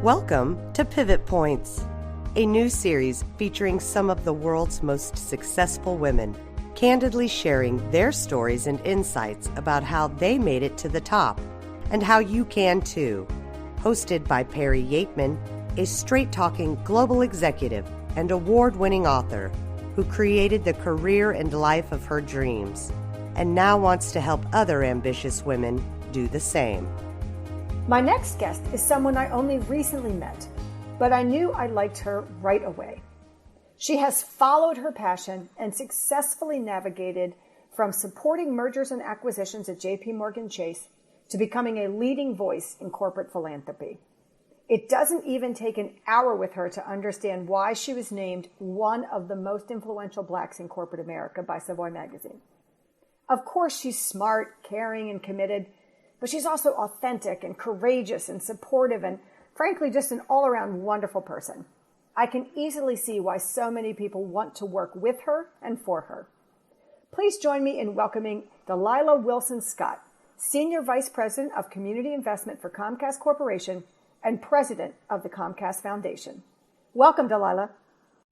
Welcome to Pivot Points, a new series featuring some of the world's most successful women, candidly sharing their stories and insights about how they made it to the top and how you can too. Hosted by Perry Yeatman, a straight-talking global executive and award-winning author who created the career and life of her dreams and now wants to help other ambitious women do the same. My next guest is someone I only recently met, but I knew I liked her right away. She has followed her passion and successfully navigated from supporting mergers and acquisitions at JPMorgan Chase to becoming a leading voice in corporate philanthropy. It doesn't even take an hour with her to understand why she was named one of the most influential blacks in corporate America by Savoy Magazine. Of course, she's smart, caring, and committed, but she's also authentic and courageous and supportive and, frankly, just an all-around wonderful person. I can easily see why so many people want to work with her and for her. Please join me in welcoming Dalila Wilson-Scott, Senior Vice President of Community Investment for Comcast Corporation and President of the Comcast Foundation. Welcome, Dalila.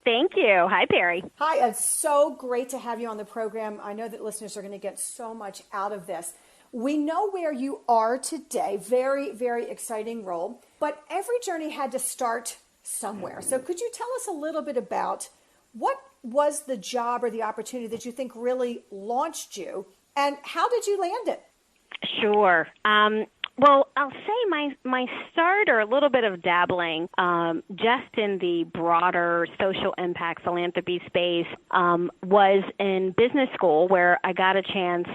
Thank you. Hi, Perry. Hi, it's so great to have you on the program. I know that listeners are going to get so much out of this. We know where you are today, very, very exciting role, but every journey had to start somewhere. So could you tell us a little bit about what was the job or the opportunity that you think really launched you, and how did you land it? Sure. Well, I'll say my start, or a little bit of dabbling, just in the broader social impact philanthropy space, was in business school, where I got a chance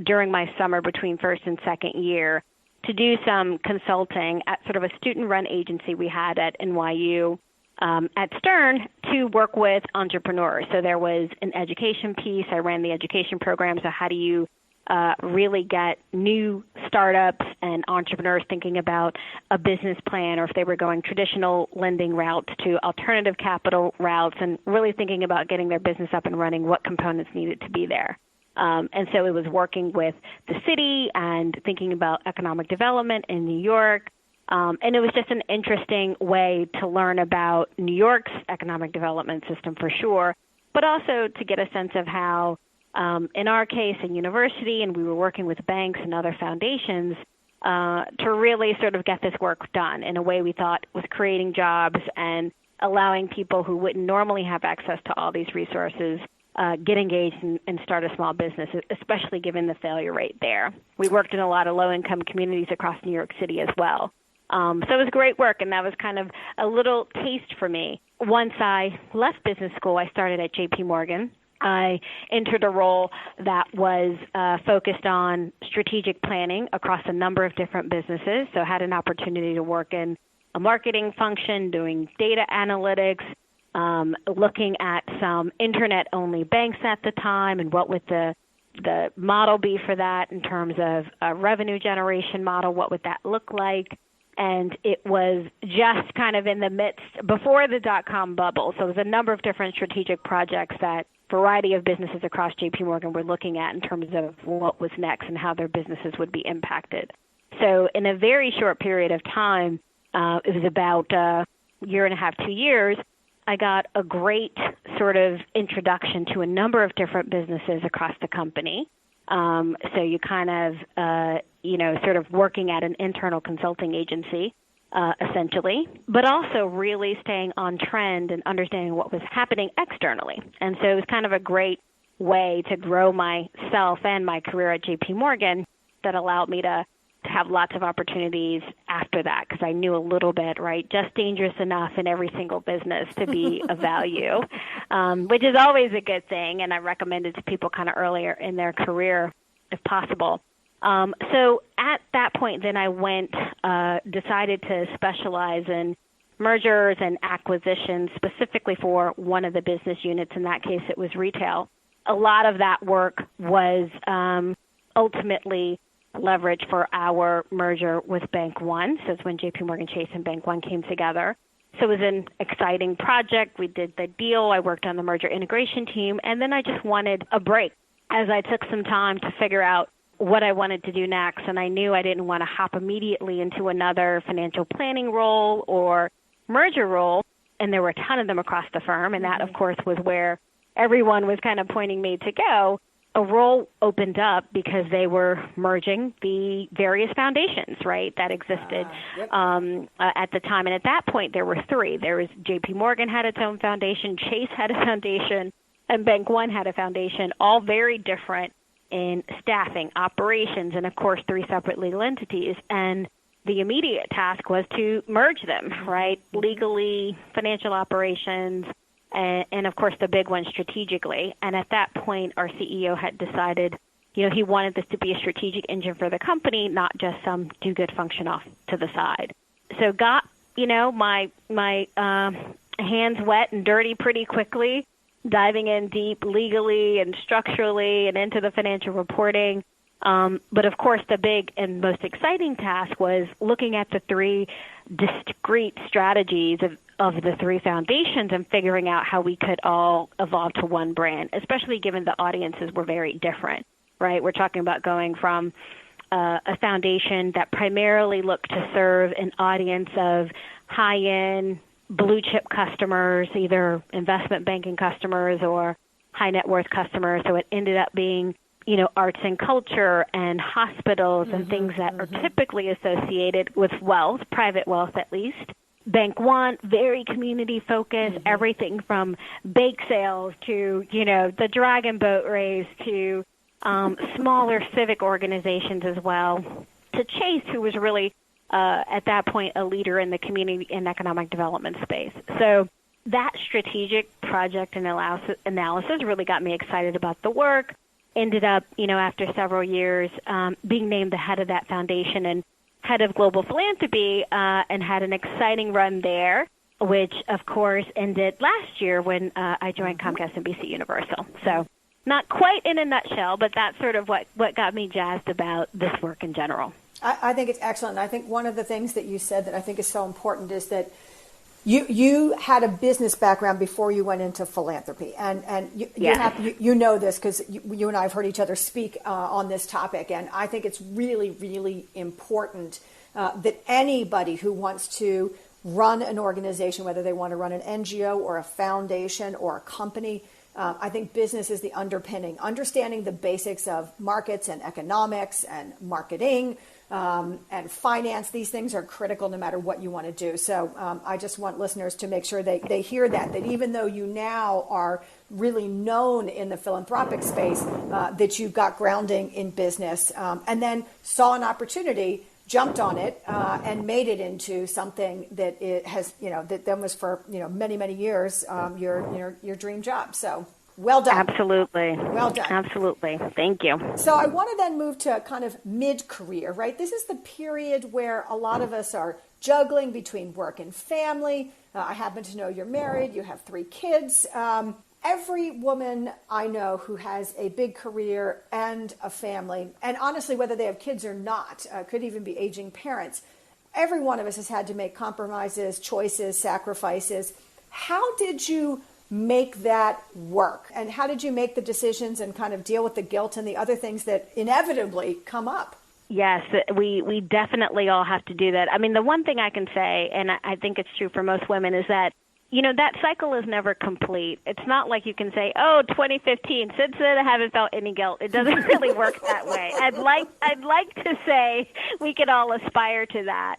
during my summer between first and second year to do some consulting at sort of a student-run agency we had at NYU at Stern to work with entrepreneurs. So there was an education piece. I ran the education program. So how do you really get new startups and entrepreneurs thinking about a business plan, or if they were going traditional lending routes to alternative capital routes, and really thinking about getting their business up and running, what components needed to be there. And so it was working with the city and thinking about economic development in New York. And it was just an interesting way to learn about New York's economic development system for sure, but also to get a sense of how, in our case, in university, and we were working with banks and other foundations to really sort of get this work done in a way we thought was creating jobs and allowing people who wouldn't normally have access to all these resources get engaged and start a small business, especially given the failure rate there. We worked in a lot of low-income communities across New York City as well. So it was great work, and that was kind of a little taste for me. Once I left business school, I started at JPMorgan. I entered a role that was focused on strategic planning across a number of different businesses, so had an opportunity to work in a marketing function, doing data analytics, looking at some internet-only banks at the time, and what would the model be for that in terms of a revenue generation model, what would that look like? And it was just kind of in the midst, before the dot-com bubble, so there was a number of different strategic projects that variety of businesses across JPMorgan were looking at in terms of what was next and how their businesses would be impacted. So in a very short period of time, it was about a year and a half, 2 years, I got a great sort of introduction to a number of different businesses across the company. So you kind of, sort of working at an internal consulting agency, essentially, but also really staying on trend and understanding what was happening externally. And so it was kind of a great way to grow myself and my career at JPMorgan that allowed me to have lots of opportunities after that, because I knew a little bit, right, just dangerous enough in every single business to be of value, which is always a good thing, and I recommend it to people kind of earlier in their career if possible. So at that point, then I decided to specialize in mergers and acquisitions, specifically for one of the business units. In that case, it was retail. A lot of that work was ultimately leverage for our merger with Bank One. So it's when JPMorgan Chase and Bank One came together. So it was an exciting project. We did the deal. I worked on the merger integration team. And then I just wanted a break as I took some time to figure out what I wanted to do next, and I knew I didn't want to hop immediately into another financial planning role or merger role, and there were a ton of them across the firm, and that, of course, was where everyone was kind of pointing me to go. A role opened up because they were merging the various foundations, right, that existed at the time. And at that point, there were three. There was J.P. Morgan had its own foundation, Chase had a foundation, and Bank One had a foundation, all very different in staffing, operations, and, of course, three separate legal entities. And the immediate task was to merge them, right, legally, financial operations, and of course, the big one strategically. And at that point, our CEO had decided, he wanted this to be a strategic engine for the company, not just some do-good function off to the side. So got, my hands wet and dirty pretty quickly, diving in deep legally and structurally and into the financial reporting. But of course, the big and most exciting task was looking at the three discrete strategies of the three foundations and figuring out how we could all evolve to one brand, especially given the audiences were very different, right? We're talking about going from a foundation that primarily looked to serve an audience of high-end blue chip customers, either investment banking customers or high net worth customers. So it ended up being, arts and culture and hospitals and things that are typically associated with wealth, private wealth at least. Bank One, very community focused, everything from bake sales to, the dragon boat race to smaller civic organizations as well, to Chase, who was really at that point a leader in the community and economic development space. So that strategic project and analysis really got me excited about the work. Ended up, after several years, being named the head of that foundation and head of global philanthropy, and had an exciting run there, which, of course, ended last year when I joined Comcast NBC Universal. So not quite in a nutshell, but that's sort of what got me jazzed about this work in general. I think it's excellent. And I think one of the things that you said that I think is so important is that you had a business background before you went into philanthropy, and you know this because you and I have heard each other speak on this topic, and I think it's really, really important that anybody who wants to run an organization, whether they want to run an NGO or a foundation or a company, I think business is the underpinning. Understanding the basics of markets and economics and marketing and finance, these things are critical no matter what you want to do. So I just want listeners to make sure they hear that even though you now are really known in the philanthropic space, that you've got grounding in business, and then saw an opportunity, jumped on it, and made it into something that it has, that then was for, many, many years, your dream job. So well done. Absolutely. Well done. Absolutely. Thank you. So I want to then move to kind of mid-career, right? This is the period where a lot of us are juggling between work and family. I happen to know you're married. You have 3 kids. Every woman I know who has a big career and a family, and honestly, whether they have kids or not, could even be aging parents, every one of us has had to make compromises, choices, sacrifices. How did you make that work? And how did you make the decisions and kind of deal with the guilt and the other things that inevitably come up? Yes, we definitely all have to do that. I mean, the one thing I can say, and I think it's true for most women, is that that cycle is never complete. It's not like you can say, 2015, since then I haven't felt any guilt. It doesn't really work that way. I'd like to say we can all aspire to that.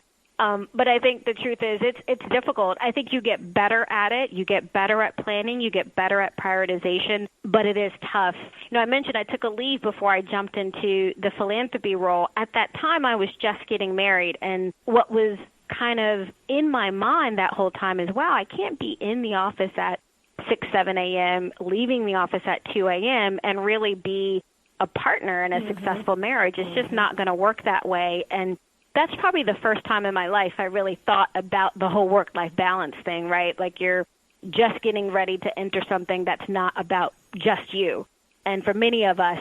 But I think the truth is it's difficult. I think you get better at it. You get better at planning. You get better at prioritization, but it is tough. I mentioned I took a leave before I jumped into the philanthropy role. At that time, I was just getting married, and what was kind of in my mind that whole time is, wow, I can't be in the office at 6, 7 a.m., leaving the office at 2 a.m., and really be a partner in a successful marriage. It's just not going to work that way. And that's probably the first time in my life I really thought about the whole work-life balance thing, right? Like you're just getting ready to enter something that's not about just you. And for many of us,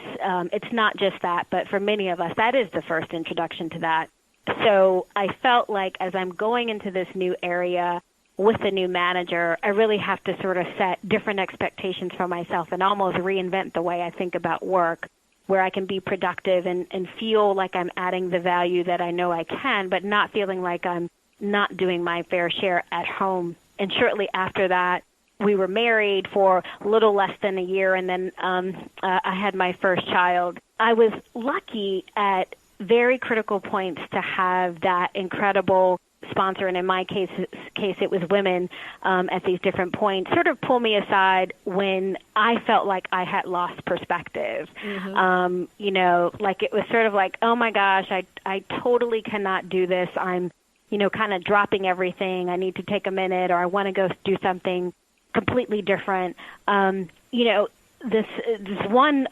it's not just that, but for many of us, that is the first introduction to that. So I felt like as I'm going into this new area with a new manager, I really have to sort of set different expectations for myself and almost reinvent the way I think about work. where I can be productive and feel like I'm adding the value that I know I can, but not feeling like I'm not doing my fair share at home. And shortly after that, we were married for a little less than a year, and then I had my first child. I was lucky at very critical points to have that incredible sponsor, and in my case it was women at these different points, sort of pull me aside when I felt like I had lost perspective. Like it was sort of like, oh my gosh, I totally cannot do this. I'm, kind of dropping everything. I need to take a minute, or I want to go do something completely different. This one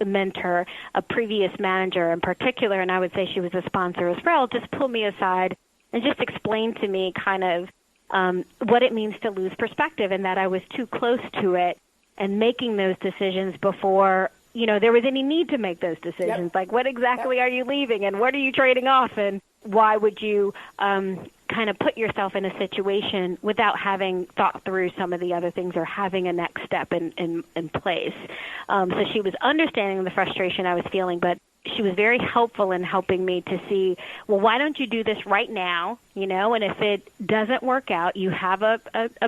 mentor, a previous manager in particular, and I would say she was a sponsor as well, just pulled me aside and just explained to me kind of what it means to lose perspective, and that I was too close to it and making those decisions before, there was any need to make those decisions. Yep. Like, what exactly are you leaving, and what are you trading off, and why would you kind of put yourself in a situation without having thought through some of the other things or having a next step in place. So she was understanding the frustration I was feeling, but she was very helpful in helping me to see, well, why don't you do this right now, and if it doesn't work out, you have a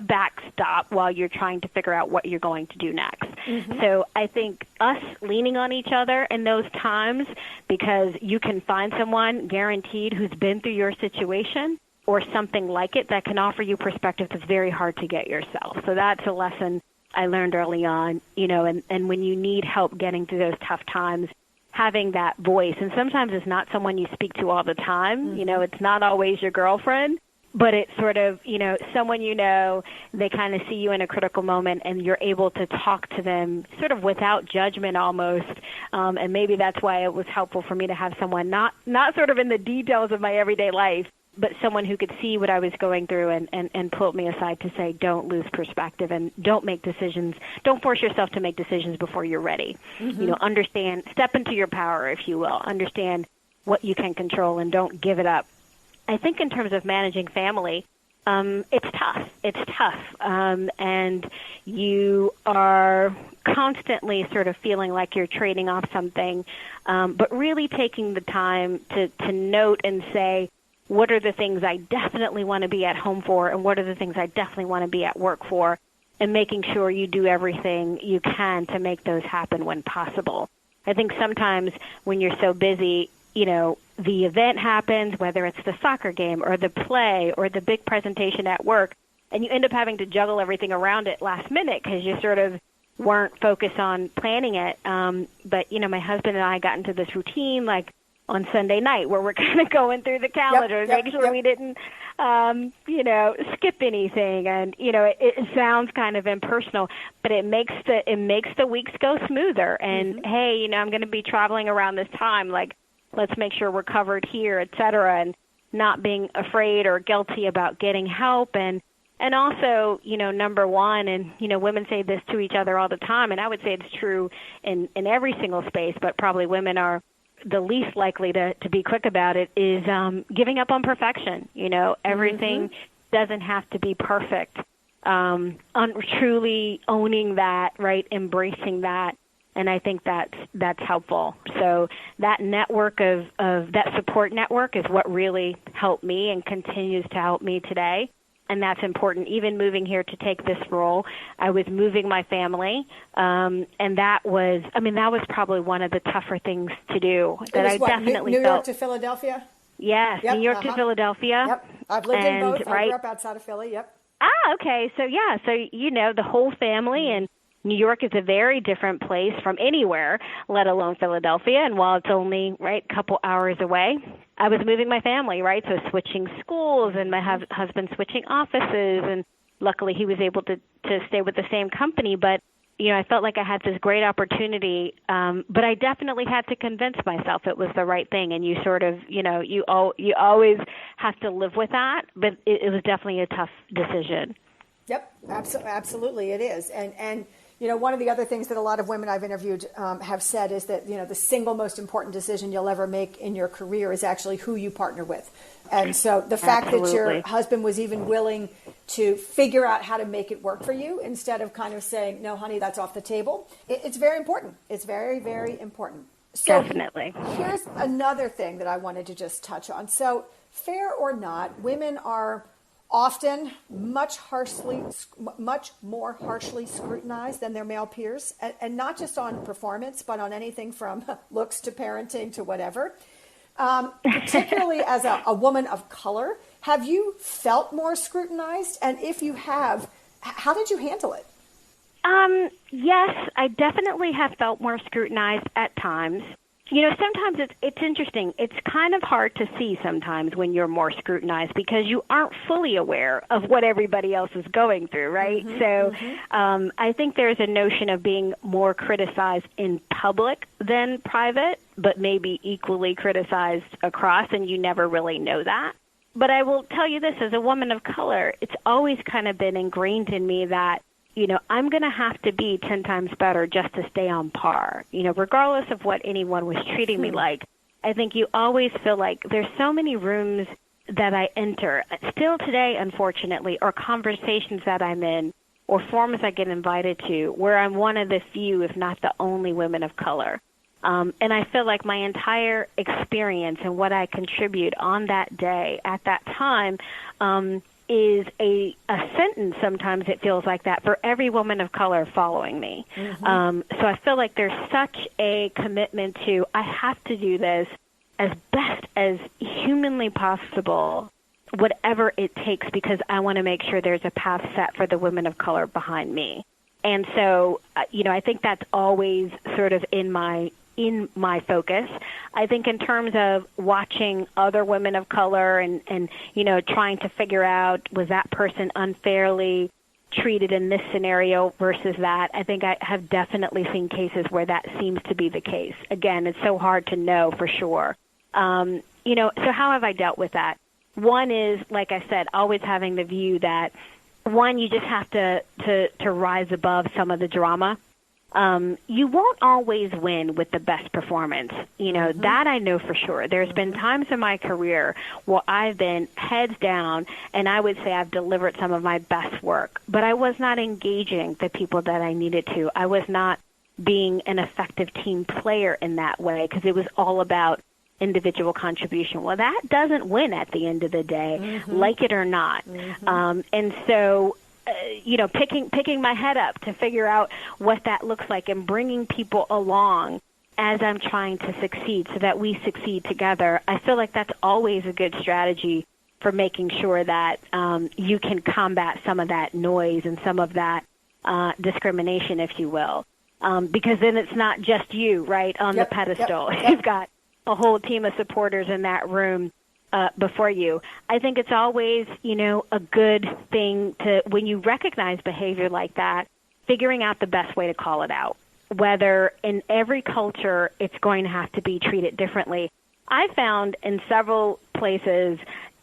backstop while you're trying to figure out what you're going to do next. So I think us leaning on each other in those times, because you can find someone guaranteed who's been through your situation or something like it that can offer you perspective that's very hard to get yourself. So that's a lesson I learned early on, and when you need help getting through those tough times, having that voice. And sometimes it's not someone you speak to all the time. It's not always your girlfriend, but it's sort of, someone they kind of see you in a critical moment, and you're able to talk to them sort of without judgment almost. And maybe that's why it was helpful for me to have someone not sort of in the details of my everyday life, but someone who could see what I was going through and pulled me aside to say, don't lose perspective and don't make decisions. Don't force yourself to make decisions before you're ready. Understand, step into your power, if you will. Understand what you can control and don't give it up. I think in terms of managing family, it's tough. It's tough. And you are constantly sort of feeling like you're trading off something, but really taking the time to note and say, what are the things I definitely want to be at home for, and what are the things I definitely want to be at work for, and making sure you do everything you can to make those happen when possible. I think sometimes when you're so busy, the event happens, whether it's the soccer game or the play or the big presentation at work, and you end up having to juggle everything around it last minute because you sort of weren't focused on planning it. But, my husband and I got into this routine, like, on Sunday night, where we're kind of going through the calendar and making sure we didn't, skip anything. And, it sounds kind of impersonal, but it makes the weeks go smoother. And, hey, I'm going to be traveling around this time. Like, let's make sure we're covered here, et cetera, and not being afraid or guilty about getting help. And also, number one, and, women say this to each other all the time, and I would say it's true in every single space, but probably women are the least likely to be quick about it, is giving up on perfection. Everything doesn't have to be perfect. Truly owning that, right, embracing that, and I think that's helpful. So that network of that support network is what really helped me and continues to help me today. And that's important. Even moving here to take this role, I was moving my family, and that was probably one of the tougher things to do. That I definitely New York to Philadelphia? Yes, New York to Philadelphia. Yep, I've lived in both. I grew up outside of Philly, yep. Okay. So, the whole family, and New York is a very different place from anywhere, let alone Philadelphia. And while it's only, a couple hours away, I was moving my family, so switching schools and my husband switching offices. And luckily he was able to stay with the same company. But, I felt like I had this great opportunity, but I definitely had to convince myself it was the right thing. And you sort of, you always have to live with that. But it was definitely a tough decision. Yep, absolutely it is. And one of the other things that a lot of women I've interviewed have said is that, the single most important decision you'll ever make in your career is actually who you partner with. And so the fact that your husband was even willing to figure out how to make it work for you instead of kind of saying, no, honey, that's off the table, it's very important. It's very, very important. So Definitely. Here's another thing that I wanted to just touch on. So fair or not, women are often much more harshly scrutinized than their male peers, and not just on performance, but on anything from looks to parenting to whatever. Particularly as a woman of color, have you felt more scrutinized? And if you have, how did you handle it? Yes, I definitely have felt more scrutinized at times. You know, sometimes it's interesting. It's kind of hard to see sometimes when you're more scrutinized because you aren't fully aware of what everybody else is going through, right? I think there's a notion of being more criticized in public than private, but maybe equally criticized across, and you never really know that. But I will tell you this, as a woman of color, it's always kind of been ingrained in me that, you know, I'm going to have to be 10 times better just to stay on par. You know, regardless of what anyone was treating me like, I think you always feel like there's so many rooms that I enter, still today, unfortunately, or conversations that I'm in, or forums I get invited to, where I'm one of the few, if not the only women of color. And I feel like my entire experience and what I contribute on that day at that time is a sentence, sometimes it feels like that, for every woman of color following me. So I feel like there's such a commitment to, I have to do this as best as humanly possible, whatever it takes, because I want to make sure there's a path set for the women of color behind me. And so, you know, I think that's always sort of in my focus. I think in terms of watching other women of color and you know, trying to figure out, was that person unfairly treated in this scenario versus that, I think I have definitely seen cases where that seems to be the case. Again, it's so hard to know for sure. You know, so how have I dealt with that? One is, like I said, always having the view that, one, you just have to rise above some of the drama. You won't always win with the best performance. You know, that I know for sure. There's been times in my career where I've been heads down, and I would say I've delivered some of my best work, but I was not engaging the people that I needed to. I was not being an effective team player in that way because it was all about individual contribution. Well, that doesn't win at the end of the day, like it or not. And so, you know, picking my head up to figure out what that looks like and bringing people along as I'm trying to succeed so that we succeed together, I feel like that's always a good strategy for making sure that you can combat some of that noise and some of that discrimination, if you will. Because then it's not just you, right, on the pedestal. You've got a whole team of supporters in that room before you. I think it's always, you know, a good thing to, when you recognize behavior like that, figuring out the best way to call it out. Whether in every culture it's going to have to be treated differently. I found in several places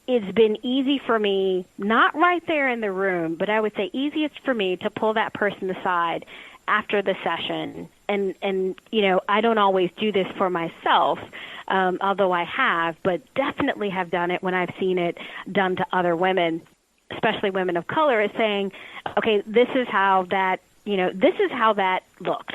it's been easy for me, not right there in the room, but I would say easiest for me to pull that person aside after the session. And you know, I don't always do this for myself, although I have, but definitely have done it when I've seen it done to other women, especially women of color, is saying, okay, this is how that, you know, this is how that looked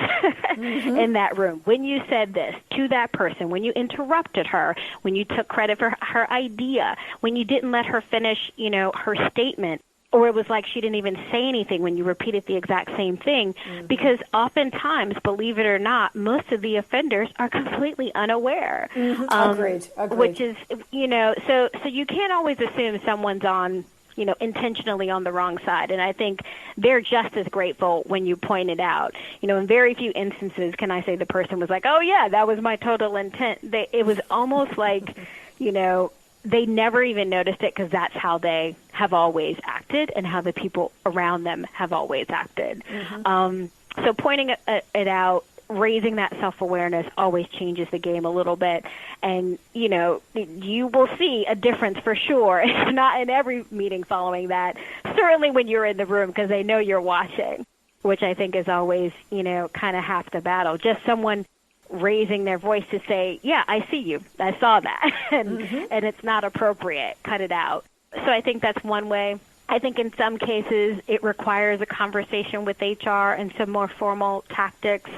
in that room. When you said this to that person, when you interrupted her, when you took credit for her idea, when you didn't let her finish, you know, her statement, or it was like she didn't even say anything when you repeated the exact same thing, because oftentimes, believe it or not, most of the offenders are completely unaware. Agreed. Which is, you know, so you can't always assume someone's on, you know, intentionally on the wrong side. And I think they're just as grateful when you point it out. You know, in very few instances can I say the person was like, oh, yeah, that was my total intent. It was almost like, you know, they never even noticed it because that's how they have always acted and how the people around them have always acted. So pointing it out, raising that self-awareness always changes the game a little bit. And, you know, you will see a difference for sure. It's not in every meeting following that, certainly when you're in the room because they know you're watching, which I think is always, you know, kind of half the battle. Just someone raising their voice to say, yeah, I see you. I saw that. And it's not appropriate. Cut it out. So I think that's one way. I think in some cases it requires a conversation with HR and some more formal tactics.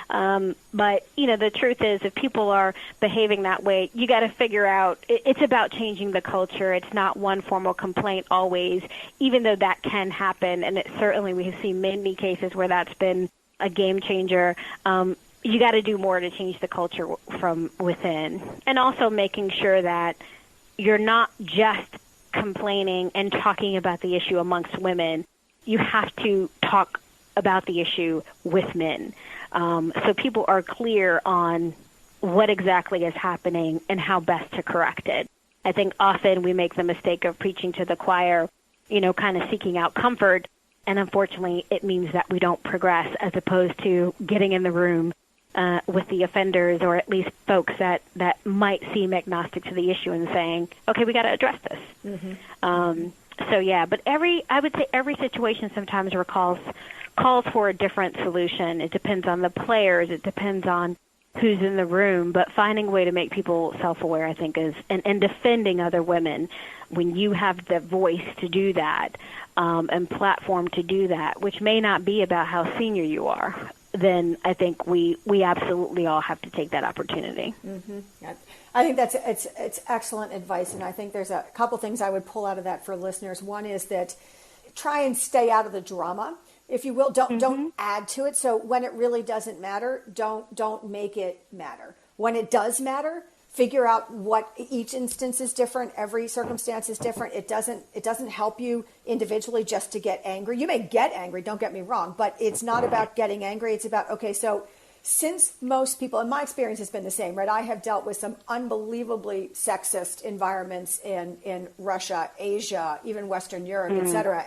But, the truth is, if people are behaving that way, you got to figure out, it's about changing the culture. It's not one formal complaint always, even though that can happen. And certainly we have seen many cases where that's been a game changer. You got to do more to change the culture from within. And also making sure that you're not just complaining and talking about the issue amongst women. You have to talk about the issue with men. So people are clear on what exactly is happening and how best to correct it. I think often we make the mistake of preaching to the choir, kind of seeking out comfort. And unfortunately, it means that we don't progress as opposed to getting in the room with the offenders, or at least folks that might seem agnostic to the issue, and saying, okay, we got to address this. Mm-hmm. But I would say every situation sometimes calls for a different solution. It depends on the players. It depends on who's in the room. But finding a way to make people self-aware, I think, is and defending other women when you have the voice to do that and platform to do that, which may not be about how senior you are, then I think we absolutely all have to take that opportunity. Mm-hmm. Yeah. I think it's excellent advice, and I think there's a couple things I would pull out of that for listeners. One is that try and stay out of the drama, if you will. Don't add to it. So when it really doesn't matter, don't make it matter. When it does matter, figure out what each instance is different. Every circumstance is different. It doesn't help you individually just to get angry. You may get angry, don't get me wrong, but it's not about getting angry. It's about, okay, so since most people, and my experience has been the same, right? I have dealt with some unbelievably sexist environments in Russia, Asia, even Western Europe, et cetera.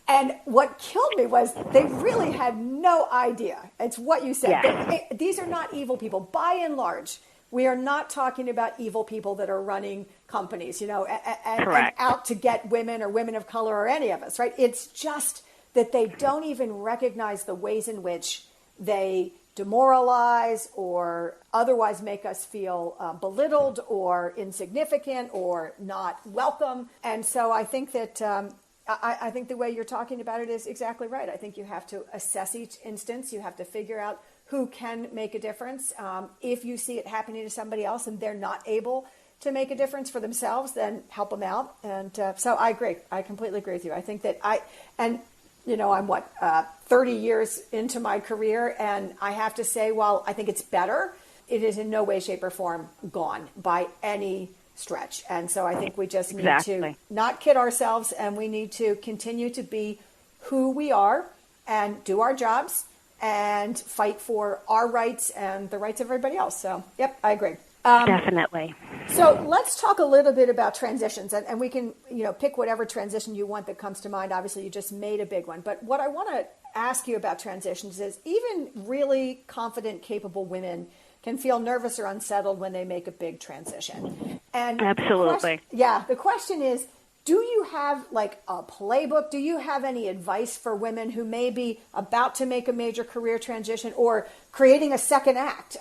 And what killed me was they really had no idea. It's what you said. Yeah. These are not evil people. By and large, we are not talking about evil people that are running companies, and out to get women or women of color or any of us, right? It's just that they don't even recognize the ways in which they demoralize or otherwise make us feel belittled or insignificant or not welcome. And so I think that I think the way you're talking about it is exactly right. I think you have to assess each instance. You have to figure out who can make a difference. If you see it happening to somebody else and they're not able to make a difference for themselves, then help them out. And so I agree. I completely agree with you. I think that I'm 30 years into my career, and I have to say, while I think it's better, it is in no way, shape, or form gone by any stretch. And so I think we just need to not kid ourselves, and we need to continue to be who we are and do our jobs and fight for our rights and the rights of everybody else. So, yep, I agree. Definitely. So let's talk a little bit about transitions, and we can, pick whatever transition you want that comes to mind. Obviously, you just made a big one. But what I want to ask you about transitions is even really confident, capable women can feel nervous or unsettled when they make a big transition. And absolutely. The question is, do you have like a playbook? Do you have any advice for women who may be about to make a major career transition or creating a second act?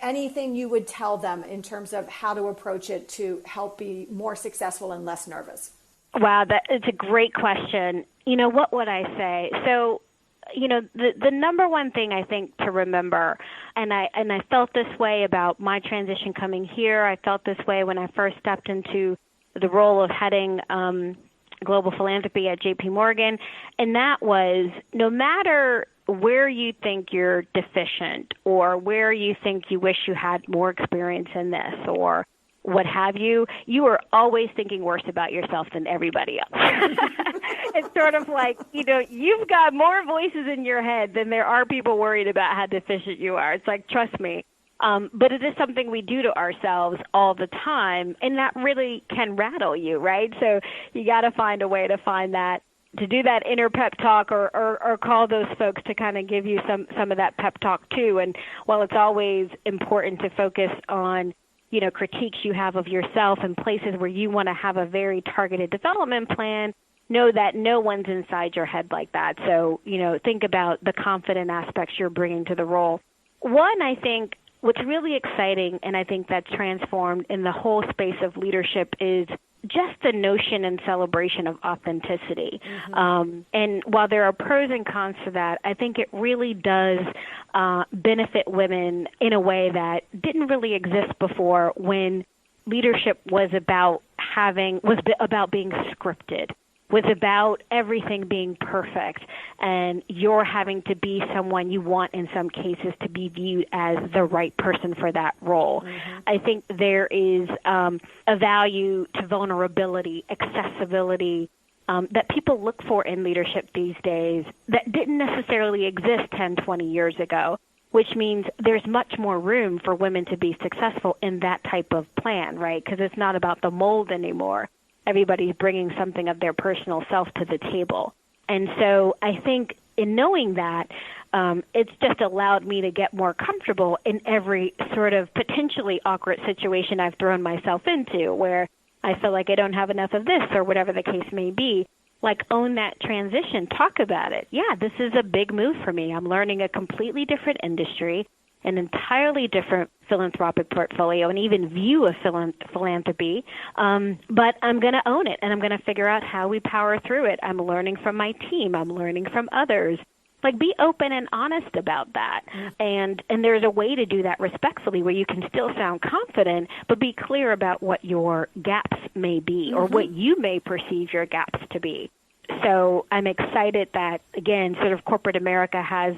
Anything you would tell them in terms of how to approach it to help be more successful and less nervous? Wow, it's a great question. What would I say? So, the number one thing I think to remember, and I felt this way about my transition coming here. I felt this way when I first stepped into the role of heading global philanthropy at JP Morgan, and that was no matter where you think you're deficient or where you think you wish you had more experience in this or what have you, you are always thinking worse about yourself than everybody else. It's sort of like, you've got more voices in your head than there are people worried about how deficient you are. It's like, trust me. But it is something we do to ourselves all the time, and that really can rattle you, right? So you got to find a way to do that inner pep talk or call those folks to kind of give you some of that pep talk too. And while it's always important to focus on, critiques you have of yourself and places where you want to have a very targeted development plan, know that no one's inside your head like that. So, think about the confident aspects you're bringing to the role. One, I think, what's really exciting, and I think that's transformed in the whole space of leadership, is just the notion and celebration of authenticity. And while there are pros and cons to that, I think it really does benefit women in a way that didn't really exist before, when leadership was about being scripted, was about everything being perfect, and you're having to be someone you want, in some cases, to be viewed as the right person for that role. I think there is a value to vulnerability, accessibility, that people look for in leadership these days that didn't necessarily exist 10, 20 years ago, which means there's much more room for women to be successful in that type of plan, right? Because it's not about the mold anymore. Everybody's bringing something of their personal self to the table. And so I think in knowing that, it's just allowed me to get more comfortable in every sort of potentially awkward situation I've thrown myself into, where I feel like I don't have enough of this or whatever the case may be. Like, own that transition, talk about it. Yeah, this is a big move for me. I'm learning a completely different industry, an entirely different philanthropic portfolio, and even view of philanthropy. But I'm going to own it, and I'm going to figure out how we power through it. I'm learning from my team. I'm learning from others. Like, be open and honest about that. And there's a way to do that respectfully, where you can still sound confident, but be clear about what your gaps may be, or what you may perceive your gaps to be. So I'm excited that, again, sort of corporate America has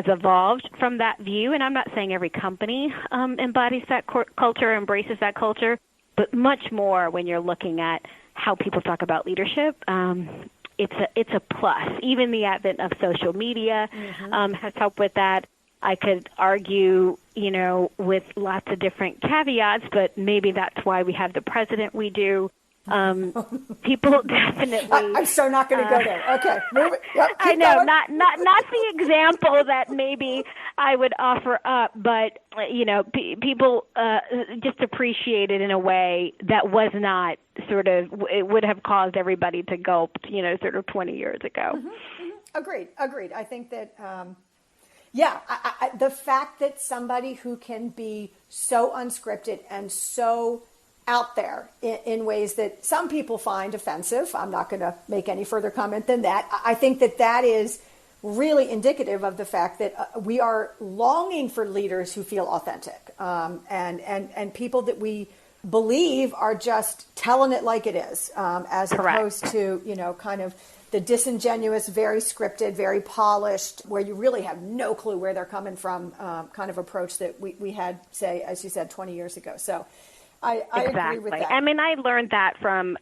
evolved from that view. And I'm not saying every company embodies that culture, embraces that culture, but much more when you're looking at how people talk about leadership. It's a plus. Even the advent of social media has helped with that. I could argue, with lots of different caveats, but maybe that's why we have the president we do. People definitely. I'm so not going to go there. Okay, move it. Yep, I know, going. not the example that maybe I would offer up, but people just appreciate it in a way that was not it would have caused everybody to gulp, sort of 20 years ago. Agreed. I think that, the fact that somebody who can be so unscripted and so out there in ways that some people find offensive, I'm not going to make any further comment than that. I think that is really indicative of the fact that we are longing for leaders who feel authentic, and people that we believe are just telling it like it is, as opposed to, kind of the disingenuous, very scripted, very polished, where you really have no clue where they're coming from, kind of approach that we had, say, as you said, 20 years ago. So I agree with that. I mean, I learned that from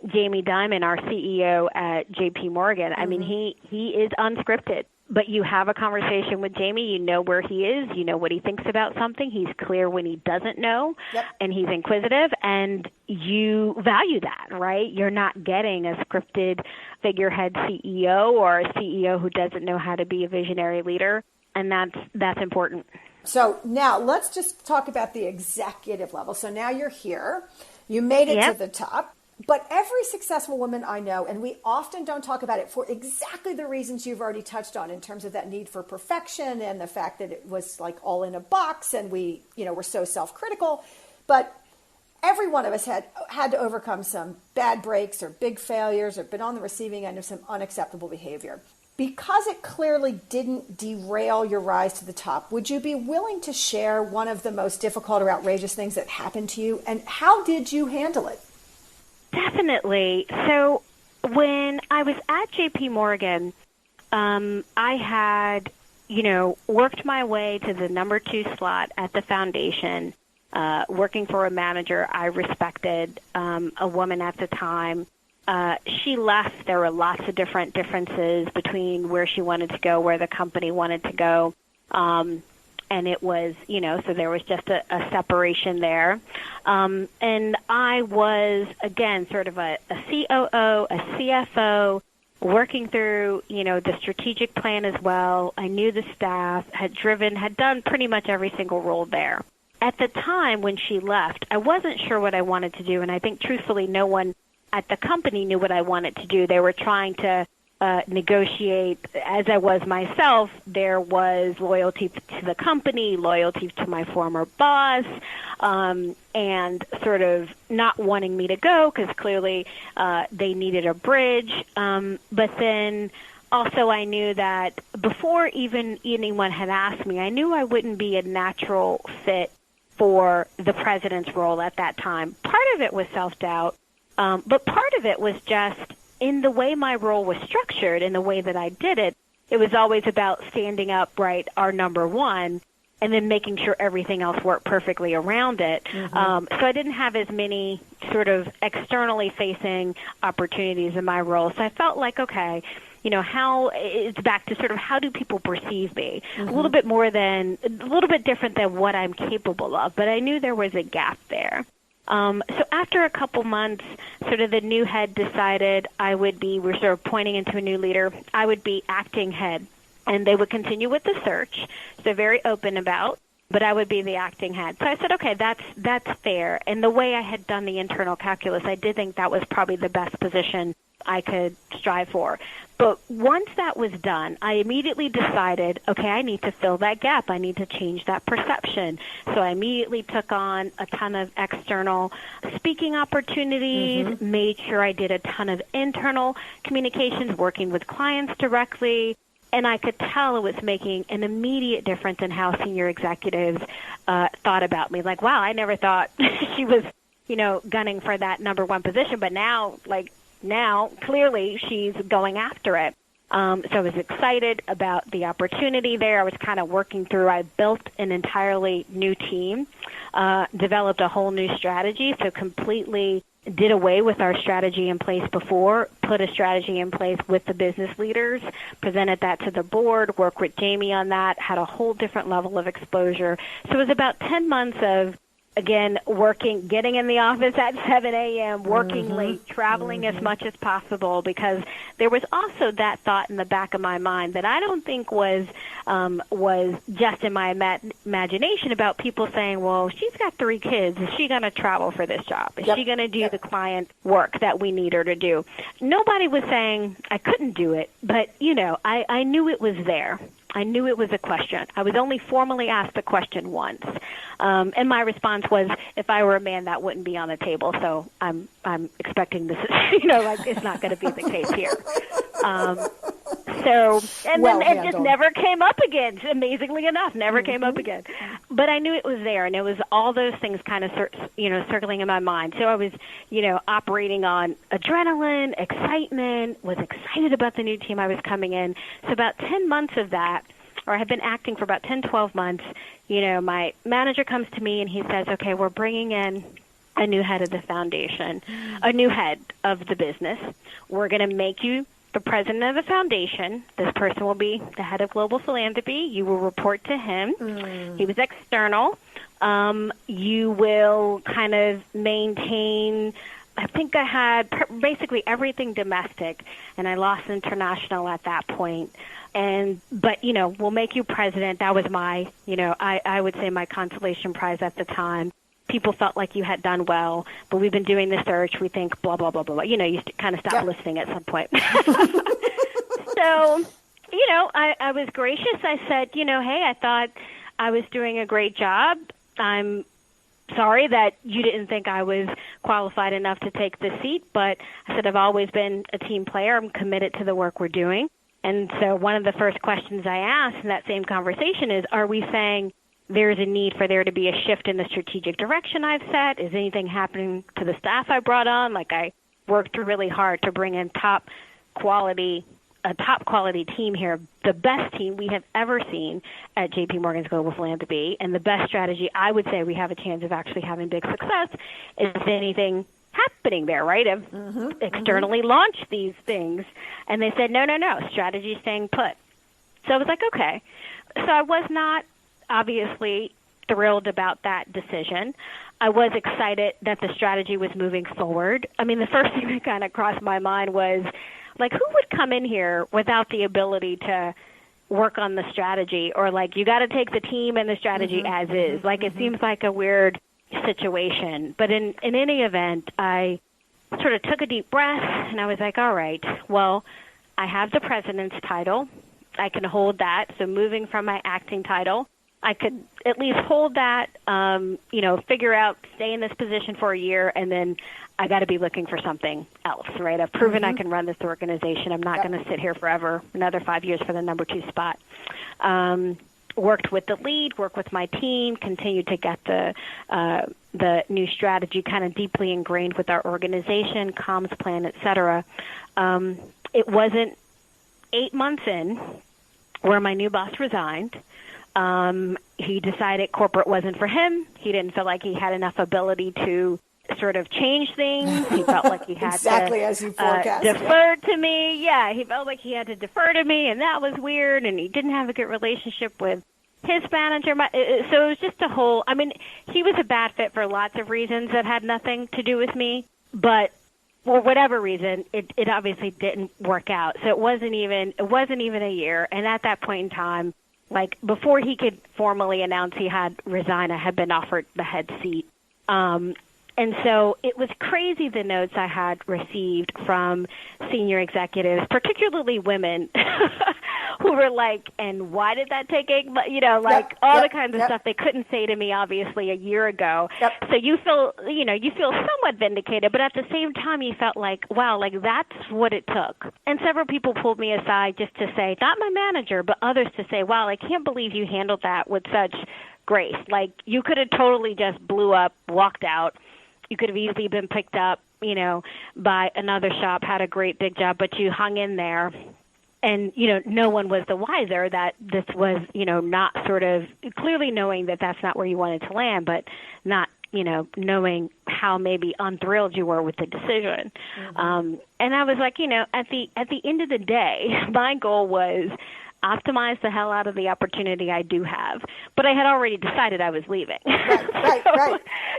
Jamie Dimon, our CEO at JP Morgan. I mean, he is unscripted, but you have a conversation with Jamie, you know where he is, you know what he thinks about something, he's clear when he doesn't know, and he's inquisitive, and you value that, right? You're not getting a scripted figurehead CEO or a CEO who doesn't know how to be a visionary leader, and that's important. So now let's just talk about the executive level. So now you're here. You made it to the top. But every successful woman I know, and we often don't talk about it for exactly the reasons you've already touched on, in terms of that need for perfection and the fact that it was like all in a box, and we, we're so self-critical. But every one of us had to overcome some bad breaks or big failures, or been on the receiving end of some unacceptable behavior. Because it clearly didn't derail your rise to the top, would you be willing to share one of the most difficult or outrageous things that happened to you, and how did you handle it? Definitely. So when I was at JP Morgan, I had, worked my way to the number 2 slot at the foundation, working for a manager I respected, a woman at the time. She left. There were lots of differences between where she wanted to go, where the company wanted to go. And it was, so there was just a separation there. And I was, again, sort of a COO, a CFO, working through, the strategic plan as well. I knew the staff, had done pretty much every single role there. At the time when she left, I wasn't sure what I wanted to do, and I think truthfully no one at the company knew what I wanted to do. They were trying to negotiate, as I was myself, there was loyalty to the company, loyalty to my former boss, and sort of not wanting me to go because clearly they needed a bridge. But then also I knew that before even anyone had asked me, I knew I wouldn't be a natural fit for the president's role at that time. Part of it was self-doubt, but part of it was just in the way my role was structured, in the way that I did it. It was always about standing up, right, our number one, and then making sure everything else worked perfectly around it. So I didn't have as many sort of externally facing opportunities in my role. So I felt like, okay, how it's back to sort of how do people perceive me? A little bit different than what I'm capable of, but I knew there was a gap there. So after a couple months, sort of the new head decided we're sort of pointing into a new leader, I would be acting head, and they would continue with the search. So they're very open about, but I would be the acting head. So I said, okay, that's fair. And the way I had done the internal calculus, I did think that was probably the best position I could strive for. But once that was done, I immediately decided, okay, I need to fill that gap. I need to change that perception. So I immediately took on a ton of external speaking opportunities, made sure I did a ton of internal communications, working with clients directly. And I could tell it was making an immediate difference in how senior executives thought about me. Like, wow, I never thought she was, gunning for that number one position, but now clearly she's going after it. So I was excited about the opportunity there. I was kind of working through, I built an entirely new team, developed a whole new strategy, so completely did away with our strategy in place before, put a strategy in place with the business leaders, presented that to the board, worked with Jamie on that, had a whole different level of exposure. So it was about 10 months of, again, getting in the office at 7 a.m., working late, traveling as much as possible, because there was also that thought in the back of my mind that I don't think was just in my imagination about people saying, well, she's got 3 kids. Is she going to travel for this job? Is she going to do the client work that we need her to do? Nobody was saying I couldn't do it, but, I knew it was there. I knew it was a question. I was only formally asked the question once. And my response was, if I were a man, that wouldn't be on the table. So I'm expecting this is, it's not going to be the case here. Then it just never came up again. Amazingly enough, never came up again. But I knew it was there, and it was all those things kind of, circling in my mind. So I was, operating on adrenaline, excitement, was excited about the new team I was coming in. So about 10 months of that, or I had been acting for about 10, 12 months, my manager comes to me and he says, okay, we're bringing in a new head of the foundation, a new head of the business. We're going to make you the president of the foundation. This person will be the head of global philanthropy. You will report to him. He was external. You will kind of maintain, I think I had basically everything domestic, and I lost international at that point. But we'll make you president. That was my, I would say my consolation prize at the time. People felt like you had done well, but we've been doing the search. We think blah, blah, blah, blah, blah. You kind of stop listening at some point. So, I was gracious. I said, hey, I thought I was doing a great job. I'm sorry that you didn't think I was qualified enough to take the seat, but I said I've always been a team player. I'm committed to the work we're doing. And so one of the first questions I asked in that same conversation is, are we saying there's a need for there to be a shift in the strategic direction I've set? Is anything happening to the staff I brought on? Like, I worked really hard to bring in a top quality team here, the best team we have ever seen at JP Morgan's Global Philanthropy, and the best strategy I would say we have a chance of actually having big success. Is anything happening there, right? Of externally launch these things. And they said, no, strategy is staying put. So I was like, okay. So I was not obviously thrilled about that decision. I was excited that the strategy was moving forward. I mean, the first thing that kind of crossed my mind was, like, who would come in here without the ability to work on the strategy? Or, like, you got to take the team and the strategy as is. Like, it seems like a weird situation. But in any event, I sort of took a deep breath, and I was like, all right, well, I have the president's title. I can hold that. So moving from my acting title, I could at least hold that, figure out, stay in this position for a year, and then I got to be looking for something else, right? I've proven I can run this organization. I'm not going to sit here forever, another 5 years for the number 2 spot. Worked with the lead, worked with my team, continued to get the new strategy kind of deeply ingrained with our organization, comms plan, et cetera. It wasn't 8 months in where my new boss resigned. He decided corporate wasn't for him. He didn't feel like he had enough ability to sort of change things. He felt like he had exactly to as you forecast, defer to me. Yeah, he felt like he had to defer to me, and that was weird, and he didn't have a good relationship with his manager. So it was just a whole, he was a bad fit for lots of reasons that had nothing to do with me, but for whatever reason, it obviously didn't work out. So it wasn't even a year, and at that point in time, like before he could formally announce he had resigned, I had been offered the head seat. And so it was crazy, the notes I had received from senior executives, particularly women, who were like, and why did that take 8 months? All the kinds of stuff they couldn't say to me, obviously, a year ago. Yep. So you feel somewhat vindicated, but at the same time you felt like, wow, like that's what it took. And several people pulled me aside just to say, not my manager, but others to say, wow, I can't believe you handled that with such grace. Like you could have totally just blew up, walked out. You could have easily been picked up, by another shop, had a great big job, but you hung in there. And, no one was the wiser that this was, not sort of clearly knowing that that's not where you wanted to land, but not, knowing how maybe unthrilled you were with the decision. Mm-hmm. And I was like, at the end of the day, my goal was optimize the hell out of the opportunity I do have. But I had already decided I was leaving. Right.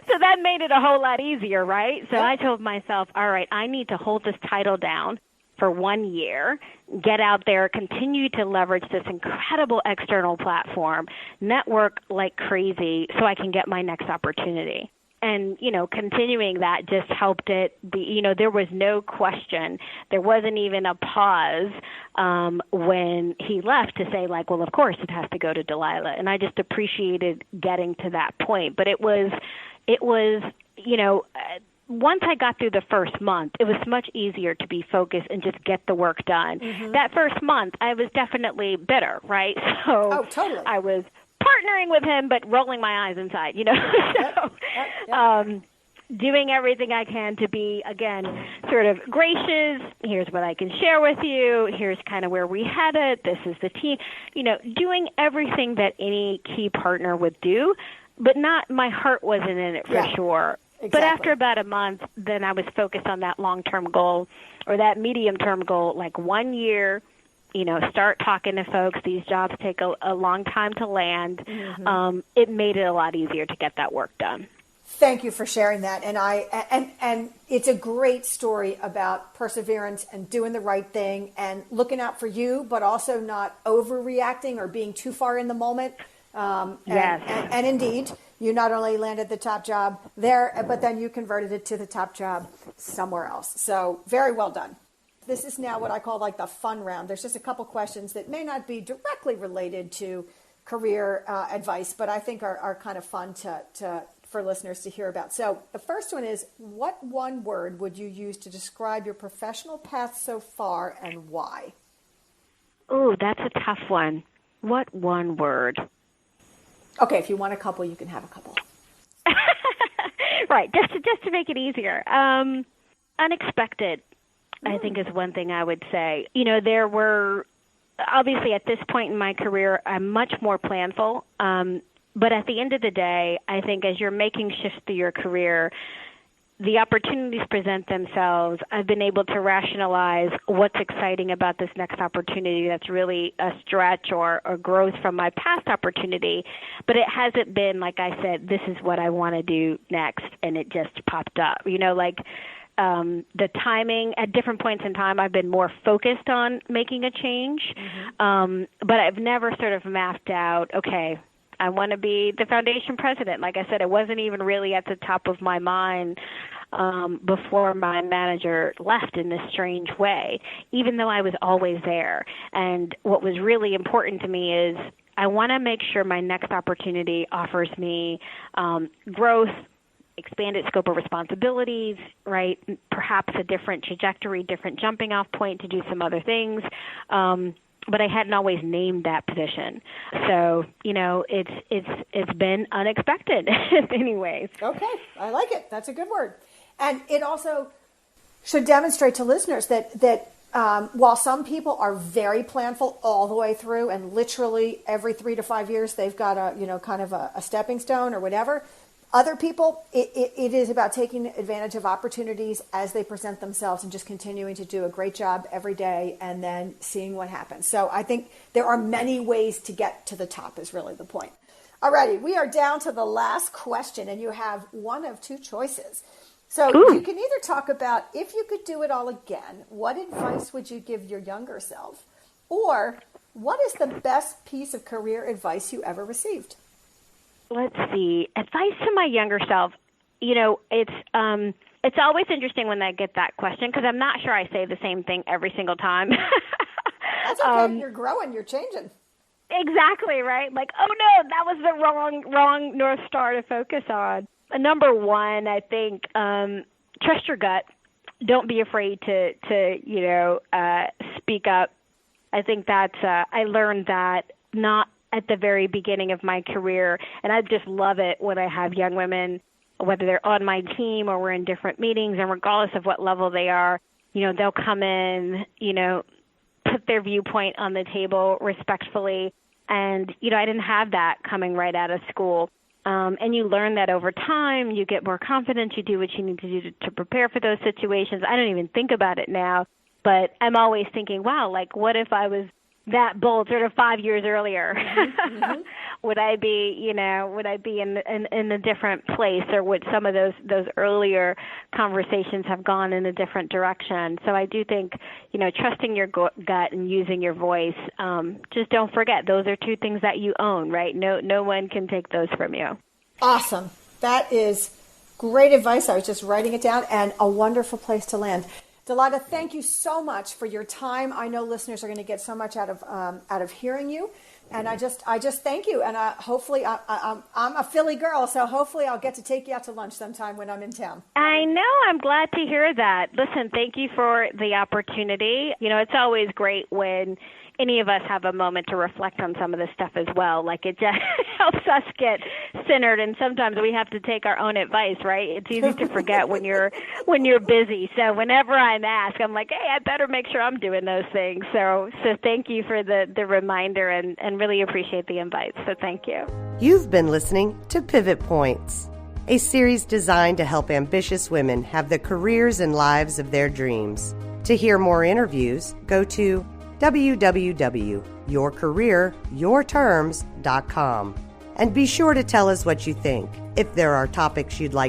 So that made it a whole lot easier, right? So I told myself, all right, I need to hold this title down for 1 year, get out there, continue to leverage this incredible external platform, network like crazy so I can get my next opportunity. And, continuing that just helped it be, there was no question. There wasn't even a pause when he left to say, like, well, of course it has to go to Dalila. And I just appreciated getting to that point. But it was once I got through the first month, it was much easier to be focused and just get the work done. Mm-hmm. That first month, I was definitely bitter, right? So totally. I was partnering with him, but rolling my eyes inside, doing everything I can to be, again, sort of gracious. Here's what I can share with you. Here's kind of where we headed. This is the team, doing everything that any key partner would do, but my heart wasn't in it for sure. Exactly. But after about a month, then I was focused on that long-term goal or that medium-term goal, like 1 year, start talking to folks. These jobs take a long time to land. Mm-hmm. It made it a lot easier to get that work done. Thank you for sharing that. And it's a great story about perseverance and doing the right thing and looking out for you, but also not overreacting or being too far in the moment. Yes. And indeed, you not only landed the top job there, but then you converted it to the top job somewhere else. So very well done. This is now what I call like the fun round. There's just a couple questions that may not be directly related to career advice, but I think are kind of fun for listeners to hear about. So the first one is, what one word would you use to describe your professional path so far and why? Oh, that's a tough one. What one word? Okay, if you want a couple, you can have a couple. Right, just to make it easier. Unexpected, I think, is one thing I would say. There were, obviously at this point in my career, I'm much more planful. But at the end of the day, I think as you're making shifts through your career, the opportunities present themselves. I've been able to rationalize what's exciting about this next opportunity that's really a stretch or growth from my past opportunity. But it hasn't been, like I said, this is what I want to do next, and it just popped up. The timing, at different points in time, I've been more focused on making a change. Mm-hmm. But I've never sort of mapped out, okay, I want to be the foundation president. Like I said, it wasn't even really at the top of my mind before my manager left in this strange way, even though I was always there. And what was really important to me is I want to make sure my next opportunity offers me growth, expanded scope of responsibilities, right? Perhaps a different trajectory, different jumping off point to do some other things. But I hadn't always named that position. So, it's been unexpected in many ways. Okay, I like it. That's a good word. And it also should demonstrate to listeners that while some people are very planful all the way through and literally every 3 to 5 years they've got a stepping stone or whatever, other people, it is about taking advantage of opportunities as they present themselves and just continuing to do a great job every day and then seeing what happens. So I think there are many ways to get to the top is really the point. Alrighty, we are down to the last question, and you have one of two choices. So you can either talk about, if you could do it all again, what advice would you give your younger self? Or what is the best piece of career advice you ever received? Let's see. Advice to my younger self. It's always interesting when I get that question because I'm not sure I say the same thing every single time. That's okay. You're growing. You're changing. Exactly, right? Like, oh no, that was the wrong North Star to focus on. Number one, I think, trust your gut. Don't be afraid to speak up. I think that's, I learned that not at the very beginning of my career, and I just love it when I have young women, whether they're on my team or we're in different meetings, and regardless of what level they are, they'll come in, put their viewpoint on the table respectfully, and, I didn't have that coming right out of school. And you learn that over time, you get more confident, you do what you need to do to prepare for those situations. I don't even think about it now, but I'm always thinking, wow, like what if I was that bold sort of 5 years earlier? Mm-hmm. Would I be in a different place, or would some of those earlier conversations have gone in a different direction? So I do think, trusting your gut and using your voice, just don't forget, those are two things that you own, right? No one can take those from you. Awesome. That is great advice. I was just writing it down, and a wonderful place to land. Dalila, thank you so much for your time. I know listeners are going to get so much out of hearing you, and I just thank you. And hopefully, I'm a Philly girl, so hopefully I'll get to take you out to lunch sometime when I'm in town. I know. I'm glad to hear that. Listen, thank you for the opportunity. It's always great when any of us have a moment to reflect on some of this stuff as well. Like, it just helps us get centered, and sometimes we have to take our own advice, right? It's easy to forget when you're busy. So whenever I'm asked, I'm like, hey, I better make sure I'm doing those things. So thank you for the reminder, and really appreciate the invite. So thank you. You've been listening to Pivot Points, a series designed to help ambitious women have the careers and lives of their dreams. To hear more interviews, go to www.yourcareeryourterms.com. And be sure to tell us what you think. If there are topics you'd like